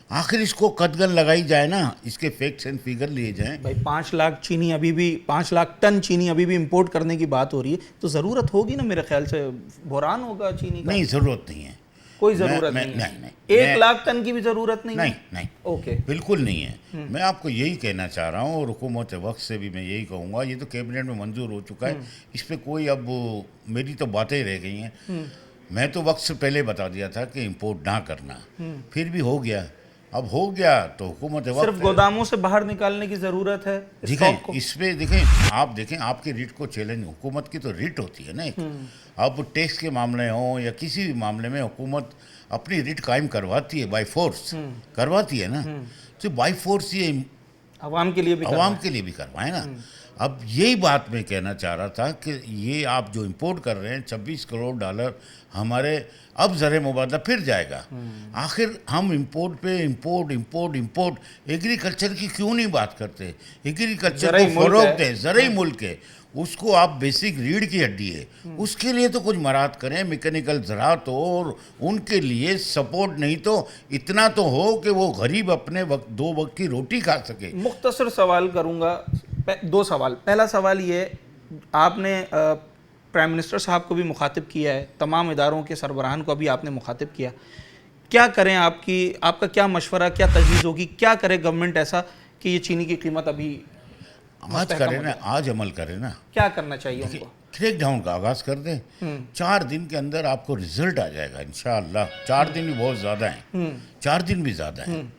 आखिर इसको कदगन लगाई जाए ना, इसके फैक्ट्स एंड फिगर लिए जाएं। भाई 5 लाख चीनी अभी भी 5 लाख टन चीनी अभी भी इंपोर्ट करने की बात हो रही है, तो ज़रूरत होगी ना, मेरे ख्याल से बुहरान होगा चीनी का। नहीं, ज़रूरत नहीं है, कोई ज़रूरत नहीं। 1 लाख टन की भी ज़रूरत नहीं? नहीं, ओके, बिल्कुल नहीं है। मैं आपको यही कहना चाह रहा हूँ और हुकूमत वक्त से भी मैं यही कहूँगा, ये तो कैबिनेट में मंजूर हो चुका है, इस पर कोई अब मेरी तो बातें रह गई हैं। मैं तो वक्त से पहले बता दिया था कि इंपोर्ट ना करना, फिर भी हो गया। अब हो गया तो हुकूमत वक्त सिर्फ गोदामों से बाहर निकालने की ज़रूरत है। इस पे देखें, आप देखें, आपकी रिट को चैलेंज, हुकूमत की तो रिट होती है ना एक। अब टैक्स के मामले हों या किसी भी मामले में हुकूमत अपनी रिट कायम करवाती है, बाय फोर्स करवाती है ना, तो बाय फोर्स ये आवाम के लिए भी आवाम के लिए भी करवाएं ना। अब यही बात मैं कहना चाह रहा था कि ये आप जो इंपोर्ट कर रहे हैं 26 करोड़ डॉलर हमारे अब ज़र मुबादला फिर जाएगा। आखिर हम इंपोर्ट पे इंपोर्ट एग्रीकल्चर की क्यों नहीं बात करते? एग्रीकल्चर को फरोग दें, ज़रूरी मुल्क है, उसको आप बेसिक रीढ़ की हड्डी है, उसके लिए तो कुछ मराद करें, मैकेनिकल ज़राअत हो और उनके लिए सपोर्ट। नहीं तो इतना तो हो कि वो गरीब अपने वक्त 2 वक्त की रोटी खा सके। मुख्तसर सवाल करूँगा, 2 सवाल। पहला सवाल ये, आपने प्राइम मिनिस्टर साहब को भी मुखातिब किया है, तमाम इदारों के सरबराहान को भी आपने मुखातिब किया, क्या करें? आपका क्या मशवरा, क्या तजवीज़ होगी? क्या करे गवर्नमेंट ऐसा कि ये चीनी की कीमत अभी आज करें ना, आज अमल करें ना। क्या करना चाहिए उनको? क्रैक डाउन का आगाज़ कर दें। 4 दिन के अंदर आपको रिजल्ट आ जाएगा इंशाअल्लाह। 4 दिन भी बहुत ज़्यादा हैं, 4 दिन भी ज़्यादा हैं।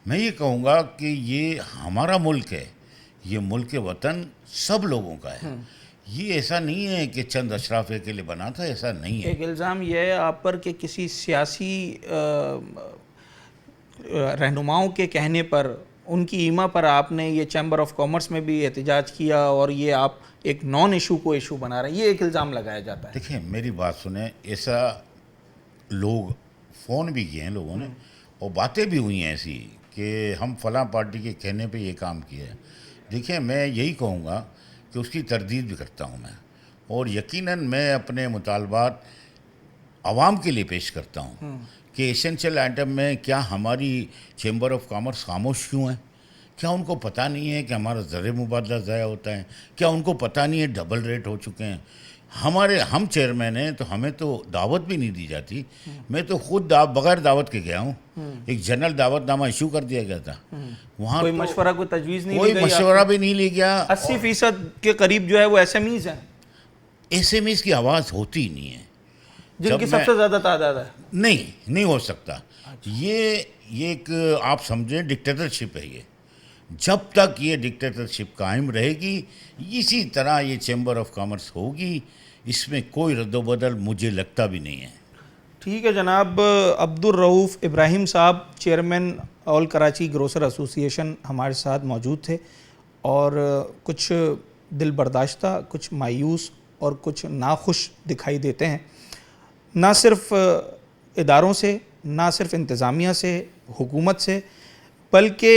मैं ये कहूँगा कि ये हमारा मुल्क है, ये मुल्क वतन सब लोगों का है। ये ऐसा नहीं है कि चंद अशराफे के लिए बना था, ऐसा नहीं है। एक इल्ज़ाम यह है आप पर कि किसी सियासी रहनुमाओं के कहने पर, उनकी ईमा पर आपने ये चैम्बर ऑफ कॉमर्स में भी एहतजाज किया और ये आप एक नॉन इशू को इशू बना रहे हैं, ये एक इल्ज़ाम लगाया जाता है। देखिए मेरी बात सुने, ऐसा लोग फ़ोन भी किए हैं लोगों ने और बातें भी हुई हैं ऐसी कि हम फलां पार्टी के कहने पे ये काम किया है। देखिए मैं यही कहूँगा कि उसकी तरदीद भी करता हूँ मैं, और यकीनन मैं अपने मुतालबात आवाम के लिए पेश करता हूँ कि एसेंशियल आइटम में क्या हमारी चैम्बर ऑफ कॉमर्स खामोश क्यों है? क्या उनको पता नहीं है कि हमारा ज़र मुबादला ज़ाया होता है? क्या उनको पता नहीं है डबल रेट हो चुके हैं? हम चेयरमैन हैं तो हमें तो दावत भी नहीं दी जाती। मैं तो खुद बगैर दावत के गया हूँ, एक जनरल दावतनामा इशू कर दिया गया था। वहाँ कोई तो मशवरा, कोई तजवीज़ नहीं, कोई मशवरा भी नहीं ले गया। 80% के करीब जो है वो SMEs हैं। SMEs की आवाज़ होती ही नहीं है, जिनकी सबसे ज़्यादा तादाद है। नहीं हो सकता। ये एक आप समझें डिक्टेटरशिप है ये। जब तक ये डिक्टेटरशिप कायम रहेगी, इसी तरह ये चैम्बर ऑफ कॉमर्स होगी, इसमें कोई रद्दोबदल मुझे लगता भी नहीं है। ठीक है जनाब, अब्दुल रऊफ़ इब्राहिम साहब, chairman all Karachi grocer association, हमारे साथ मौजूद थे और कुछ दिल बर्दाश्ता, कुछ मायूस और कुछ नाखुश दिखाई देते हैं, ना सिर्फ इदारों से, ना सिर्फ इंतज़ामिया से, हुकूमत से, बल्कि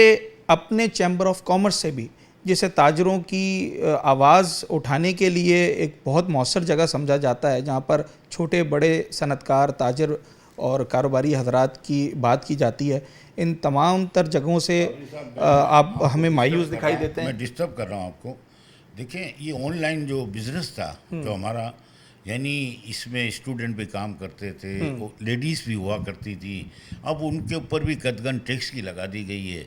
अपने चैम्बर ऑफ कॉमर्स से भी, जिसे ताजरों की आवाज़ उठाने के लिए एक बहुत मौसर जगह समझा जाता है, जहाँ पर छोटे बड़े सनतकार, ताजर और कारोबारी हजरात की बात की जाती है। इन तमाम तर जगहों से आप हमें मायूस दिखाई देते हैं। मैं डिस्टर्ब कर रहा हूँ आपको। देखें ये ऑनलाइन जो बिज़नेस था जो हमारा, यानी इसमें स्टूडेंट भी काम करते थे, लेडीज़ भी हुआ करती थी, अब उनके ऊपर भी कदगन टैक्स की लगा दी गई है।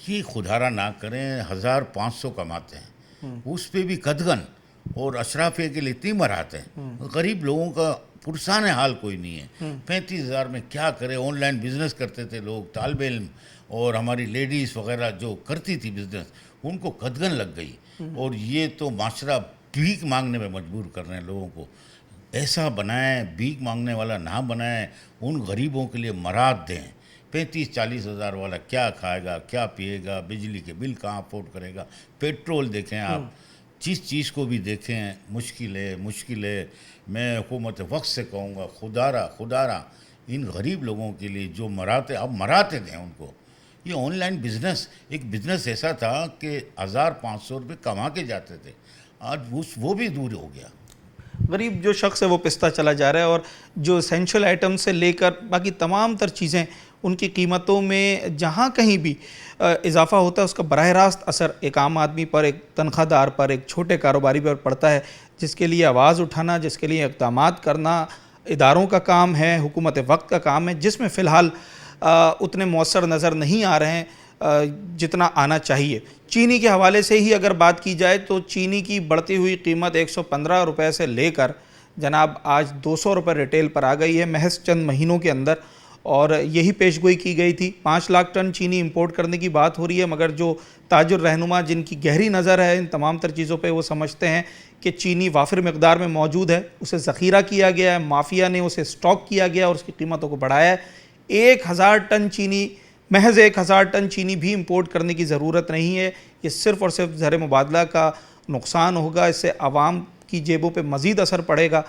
ये खुदारा ना करें, 1500 कमाते हैं, उस पर भी कदगन, और अशराफिया के लिए इतनी मराते हैं, गरीब लोगों का पुरसान हाल कोई नहीं है। 35,000 में क्या करें? ऑनलाइन बिजनेस करते थे लोग, तालिबे इल्म और हमारी लेडीज़ वगैरह जो करती थी बिजनेस, उनको कदगन लग गई। और ये तो माशरा भीख मांगने में मजबूर कर रहे हैं लोगों को। ऐसा बनाएं, भीख मांगने वाला ना बनाएं, उन गरीबों के लिए मराद दें। 35-40 हज़ार वाला क्या खाएगा, क्या पिएगा, बिजली के बिल कहाँ अफोर्ड करेगा? पेट्रोल देखें आप, जिस चीज़ को भी देखें मुश्किल है। मैं हुकूमत वक्त से कहूँगा, खुदारा इन गरीब लोगों के लिए जो मराते दें उनको। ये ऑनलाइन बिज़नेस एक बिज़नेस ऐसा था कि 1500 रुपये कमा के जाते थे, आज वो भी दूर हो गया। गरीब जो शख्स है वो पिसता चला जा रहा है, और जो एसेंशियल आइटम से लेकर बाकी तमाम तर चीज़ें, उनकी कीमतों में जहाँ कहीं भी इजाफ़ा होता है, उसका बराह रास्त असर एक आम आदमी पर, एक तनख्वाहदार पर, एक छोटे कारोबारी पर पड़ता है, जिसके लिए आवाज़ उठाना, जिसके लिए इक़दामात करना इदारों का काम है, हुकूमत वक्त का काम है, जिसमें फ़िलहाल उतने मौसर नज़र नहीं आ रहे हैं जितना आना चाहिए। चीनी के हवाले से ही अगर बात की जाए तो चीनी की बढ़ती हुई कीमत 115 रुपये से लेकर जनाब आज 200 रुपये रिटेल पर आ गई है महज चंद महीनों के अंदर, और यही पेशगोई की गई थी। 5 लाख टन चीनी इंपोर्ट करने की बात हो रही है, मगर जो ताजुर रहनुमा जिनकी गहरी नज़र है इन तमाम तर चीज़ों पे, वो समझते हैं कि चीनी वाफिर मकदार में मौजूद है, उसे ज़ख़ीरा किया गया है, माफिया ने उसे स्टॉक किया गया और उसकी कीमतों को बढ़ाया है। 1000 टन चीनी महज 1000 टन चीनी भी इंपोर्ट करने की ज़रूरत नहीं है। ये सिर्फ़ और सिर्फ ज़र मुबादला का नुकसान होगा, इससे आवाम की जेबों पे मज़ीद असर पड़ेगा,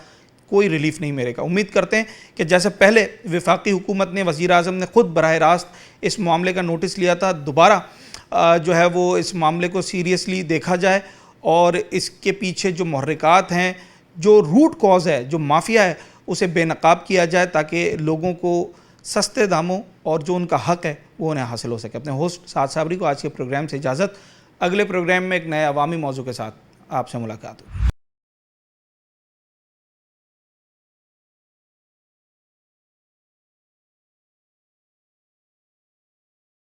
कोई रिलीफ नहीं मिलेगा। उम्मीद करते हैं कि जैसे पहले वफाकी हुकूमत ने, वज़ीर आज़म ने ख़ुद बराह रास्त इस मामले का नोटिस लिया था, दोबारा जो है वो इस मामले को सीरियसली देखा जाए और इसके पीछे जो मुहर्रिकात हैं, जो रूट कॉज है, जो माफिया है, उसे बेनकाब किया जाए ताकि लोगों को सस्ते दामों और जो उनका हक़ है वो उन्हें हासिल हो सके। अपने होस्ट साद साबरी को आज के प्रोग्राम से इजाज़त। अगले प्रोग्राम में एक नए अवामी मौजू के साथ आपसे मुलाकात होगी।